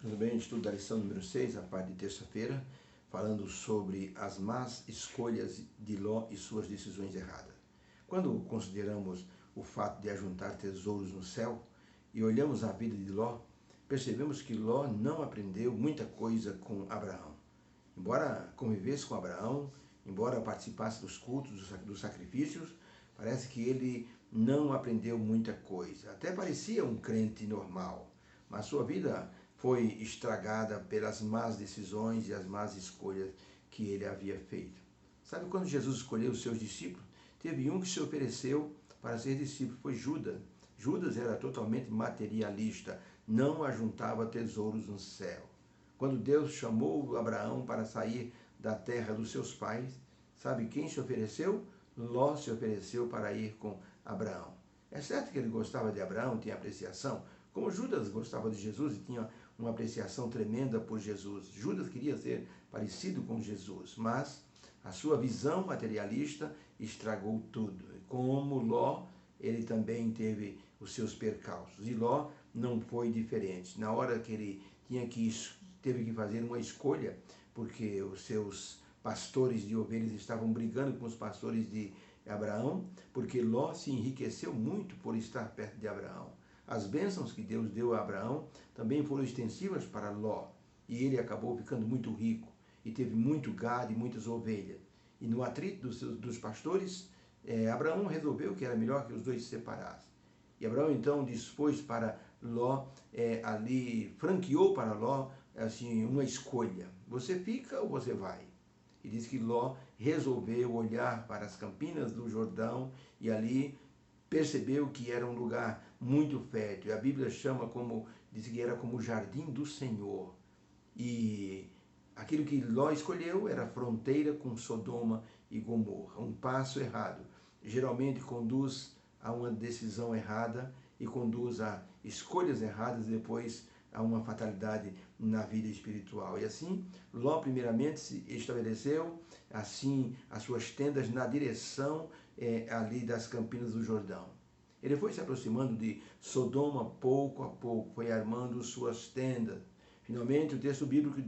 Tudo bem? Estudo da lição número 6, a parte de terça-feira, falando sobre as más escolhas de Ló e suas decisões erradas. Quando consideramos o fato de ajuntar tesouros no céu e olhamos a vida de Ló, percebemos que Ló não aprendeu muita coisa com Abraão. Embora convivesse com Abraão, embora participasse dos cultos, dos sacrifícios, parece que ele não aprendeu muita coisa. Até parecia um crente normal, mas sua vida foi estragada pelas más decisões e as más escolhas que ele havia feito. Sabe quando Jesus escolheu os seus discípulos? Teve um que se ofereceu para ser discípulo, foi Judas. Judas era totalmente materialista, não ajuntava tesouros no céu. Quando Deus chamou Abraão para sair da terra dos seus pais, sabe quem se ofereceu? Ló se ofereceu para ir com Abraão. É certo que ele gostava de Abraão, tinha apreciação, como Judas gostava de Jesus e tinha uma apreciação tremenda por Jesus. Judas queria ser parecido com Jesus, mas a sua visão materialista estragou tudo. Como Ló, ele também teve os seus percalços. E Ló não foi diferente. Na hora que ele teve que fazer uma escolha, porque os seus pastores de ovelhas estavam brigando com os pastores de Abraão, porque Ló se enriqueceu muito por estar perto de Abraão. As bênçãos que Deus deu a Abraão também foram extensivas para Ló, e ele acabou ficando muito rico, e teve muito gado e muitas ovelhas. E no atrito dos pastores, Abraão resolveu que era melhor que os dois se separassem. E Abraão então dispôs para Ló, franqueou para Ló assim, uma escolha: você fica ou você vai? E diz que Ló resolveu olhar para as campinas do Jordão e ali percebeu que era um lugar muito fértil. A Bíblia diz que era como o jardim do Senhor. E aquilo que Ló escolheu era fronteira com Sodoma e Gomorra. Um passo errado geralmente conduz a uma decisão errada e conduz a escolhas erradas, depois a uma fatalidade na vida espiritual. E assim, Ló primeiramente se estabeleceu assim as suas tendas na direção ali das campinas do Jordão. Ele foi se aproximando de Sodoma pouco a pouco, foi armando suas tendas. Finalmente, o texto bíblico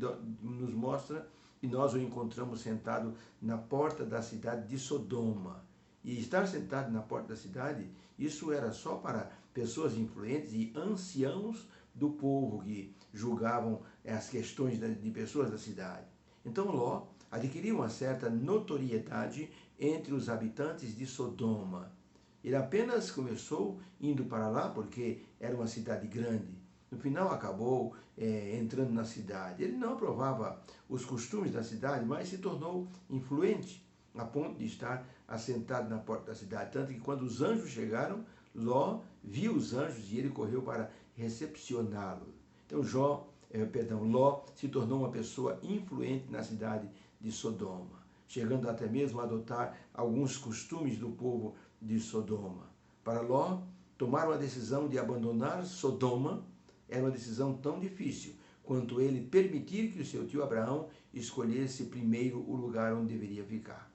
nos mostra que nós o encontramos sentado na porta da cidade de Sodoma. E estar sentado na porta da cidade, isso era só para pessoas influentes e anciãos do povo que julgavam as questões de pessoas da cidade. Então Ló adquiriu uma certa notoriedade entre os habitantes de Sodoma. Ele apenas começou indo para lá porque era uma cidade grande. No final acabou entrando na cidade. Ele não aprovava os costumes da cidade, mas se tornou influente a ponto de estar assentado na porta da cidade. Tanto que quando os anjos chegaram, Ló viu os anjos e ele correu para recepcioná-los. Então Ló se tornou uma pessoa influente na cidade de Sodoma, chegando até mesmo a adotar alguns costumes do povo de Sodoma. Para Ló, tomar uma decisão de abandonar Sodoma era uma decisão tão difícil quanto ele permitir que o seu tio Abraão escolhesse primeiro o lugar onde deveria ficar.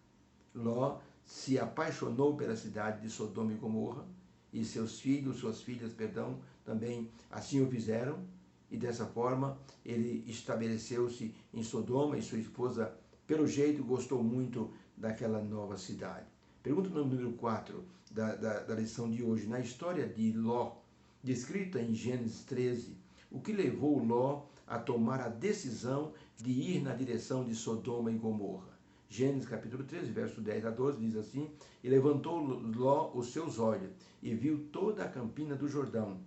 Ló se apaixonou pela cidade de Sodoma e Gomorra, e suas filhas, também assim o fizeram, e dessa forma ele estabeleceu-se em Sodoma, e sua esposa, pelo jeito, gostou muito daquela nova cidade. Pergunta número 4 da lição de hoje. Na história de Ló, descrita em Gênesis 13, o que levou Ló a tomar a decisão de ir na direção de Sodoma e Gomorra? Gênesis capítulo 13, verso 10 a 12, diz assim: e levantou Ló os seus olhos e viu toda a campina do Jordão,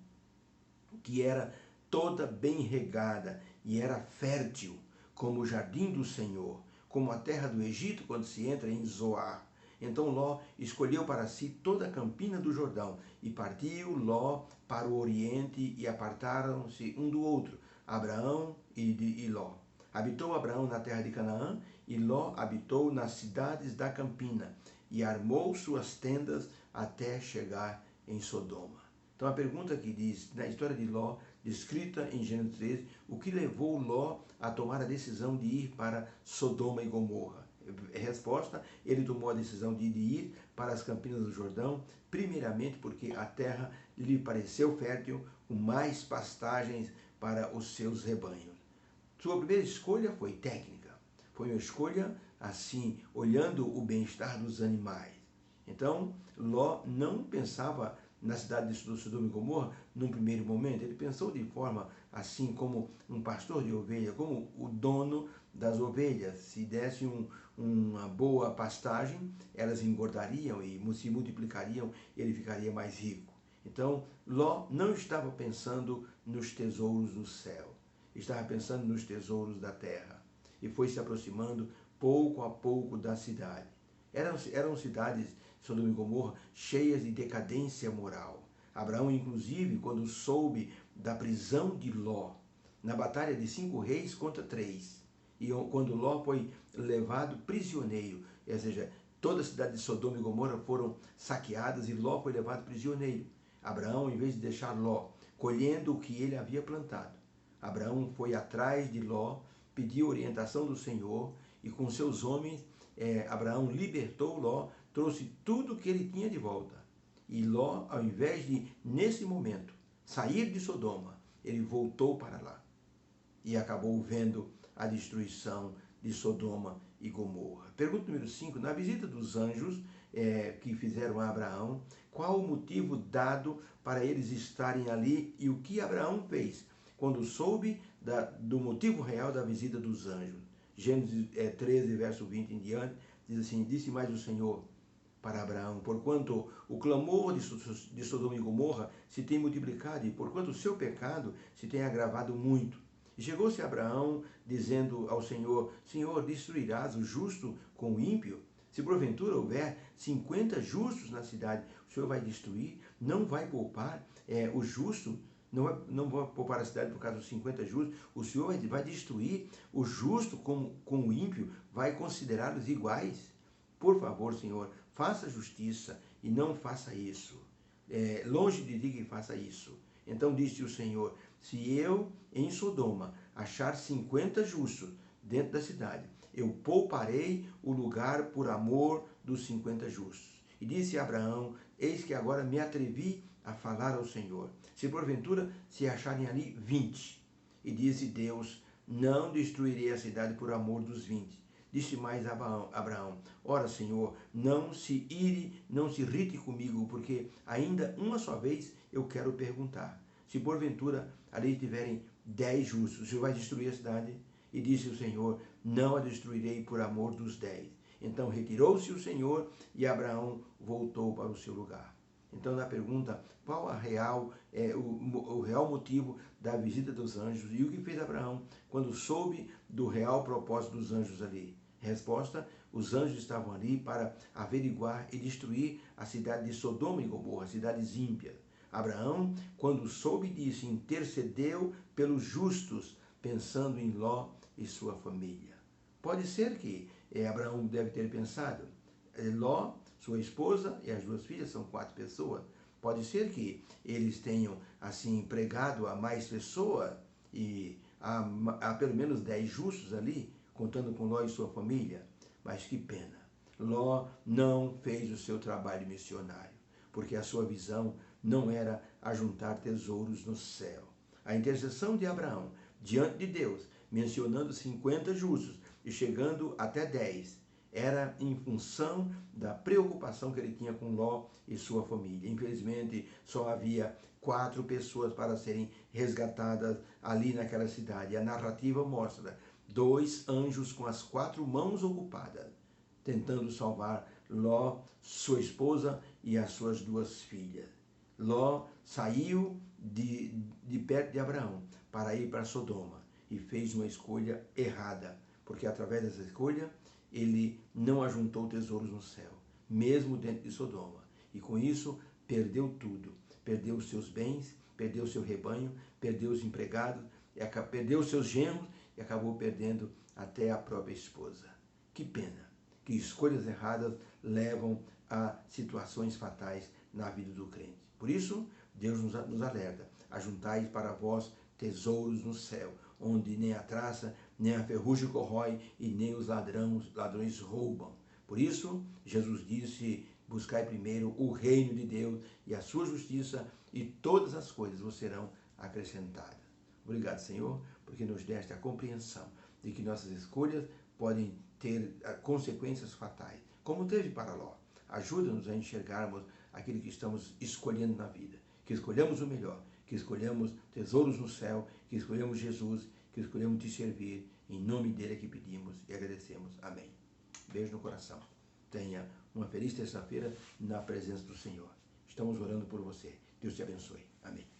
que era toda bem regada e era fértil, como o jardim do Senhor, como a terra do Egito quando se entra em Zoar. Então Ló escolheu para si toda a campina do Jordão, e partiu Ló para o oriente, e apartaram-se um do outro, Abraão e Ló. Habitou Abraão na terra de Canaã, e Ló habitou nas cidades da campina, e armou suas tendas até chegar em Sodoma. Então a pergunta que diz, na história de Ló, descrita em Gênesis 13, o que levou Ló a tomar a decisão de ir para Sodoma e Gomorra? Resposta: ele tomou a decisão de ir para as campinas do Jordão, primeiramente porque a terra lhe pareceu fértil, com mais pastagens, para os seus rebanhos. Sua primeira escolha foi técnica. Foi uma escolha, assim, olhando o bem-estar dos animais. Então, Ló não pensava na cidade de Sodoma e Gomorra num primeiro momento. Ele pensou de forma, assim, como um pastor de ovelha, como o dono das ovelhas. Se desse uma boa pastagem, elas engordariam e se multiplicariam, ele ficaria mais rico. Então, Ló não estava pensando nos tesouros do céu, estava pensando nos tesouros da terra. E foi se aproximando pouco a pouco da cidade. Eram cidades, Sodoma e Gomorra, cheias de decadência moral. Abraão, inclusive, quando soube da prisão de Ló, na batalha de 5 reis contra 3, e quando Ló foi levado prisioneiro, ou seja, toda a cidade de Sodoma e Gomorra foram saqueadas e Ló foi levado prisioneiro. Abraão, em vez de deixar Ló colhendo o que ele havia plantado, Abraão foi atrás de Ló, pediu orientação do Senhor e com seus homens, Abraão libertou Ló, trouxe tudo o que ele tinha de volta. E Ló, ao invés de, nesse momento, sair de Sodoma, ele voltou para lá e acabou vendo a destruição de Sodoma e Gomorra. Pergunta número 5. Na visita dos anjos que fizeram a Abraão, qual o motivo dado para eles estarem ali e o que Abraão fez quando soube do motivo real da visita dos anjos? Gênesis 13, verso 20 em diante, diz assim: disse mais o Senhor para Abraão, porquanto o clamor de Sodoma e Gomorra se tem multiplicado e porquanto o seu pecado se tem agravado muito. E chegou-se Abraão, dizendo ao Senhor: Senhor, destruirás o justo com o ímpio? Se porventura houver 50 justos na cidade, o Senhor vai destruir? Não vai poupar o justo? Não vai poupar a cidade por causa dos 50 justos? O Senhor vai destruir o justo com o ímpio? Vai considerá-los iguais? Por favor, Senhor, faça justiça e não faça isso. Longe de ti que faça isso. Então disse o Senhor: se eu, em Sodoma, achar 50 justos dentro da cidade, eu pouparei o lugar por amor dos 50 justos. E disse Abraão: eis que agora me atrevi a falar ao Senhor. Se porventura se acharem ali 20. E disse Deus: não destruirei a cidade por amor dos 20. Disse mais Abraão: ora, Senhor, não se irrite comigo, porque ainda uma só vez eu quero perguntar. Se porventura ali tiverem 10 justos, o Senhor vai destruir a cidade? E disse o Senhor: não a destruirei por amor dos 10. Então retirou-se o Senhor e Abraão voltou para o seu lugar. Então, na pergunta, qual o real motivo da visita dos anjos e o que fez Abraão quando soube do real propósito dos anjos ali? Resposta: os anjos estavam ali para averiguar e destruir a cidade de Sodoma e Gomorra, cidades ímpias. Abraão, quando soube disso, intercedeu pelos justos, pensando em Ló e sua família. Pode ser que Abraão deve ter pensado, Ló, sua esposa e as 2 filhas, são 4 pessoas. Pode ser que eles tenham, assim, pregado a mais pessoas e há pelo menos 10 justos ali, contando com Ló e sua família. Mas que pena, Ló não fez o seu trabalho missionário, porque a sua visão não era ajuntar tesouros no céu. A intercessão de Abraão diante de Deus, mencionando 50 justos e chegando até 10, era em função da preocupação que ele tinha com Ló e sua família. Infelizmente, só havia 4 pessoas para serem resgatadas ali naquela cidade. A narrativa mostra 2 anjos com as 4 mãos ocupadas, tentando salvar Ló, sua esposa e as suas 2 filhas. Ló saiu de perto de Abraão para ir para Sodoma e fez uma escolha errada, porque através dessa escolha ele não ajuntou tesouros no céu, mesmo dentro de Sodoma. E com isso perdeu tudo, perdeu os seus bens, perdeu o seu rebanho, perdeu os empregados, perdeu os seus genros e acabou perdendo até a própria esposa. Que pena, que escolhas erradas levam a situações fatais na vida do crente. Por isso, Deus nos alerta: ajuntai para vós tesouros no céu, onde nem a traça, nem a ferrugem corrói e nem os ladrões roubam. Por isso, Jesus disse: buscai primeiro o reino de Deus e a sua justiça, e todas as coisas vos serão acrescentadas. Obrigado, Senhor, porque nos deste a compreensão de que nossas escolhas podem ter consequências fatais, como teve para Ló. Ajuda-nos a enxergarmos aquilo que estamos escolhendo na vida, que escolhamos o melhor, que escolhamos tesouros no céu, que escolhemos Jesus, que escolhemos te servir. Em nome dele é que pedimos e agradecemos. Amém. Beijo no coração. Tenha uma feliz terça-feira na presença do Senhor. Estamos orando por você. Deus te abençoe. Amém.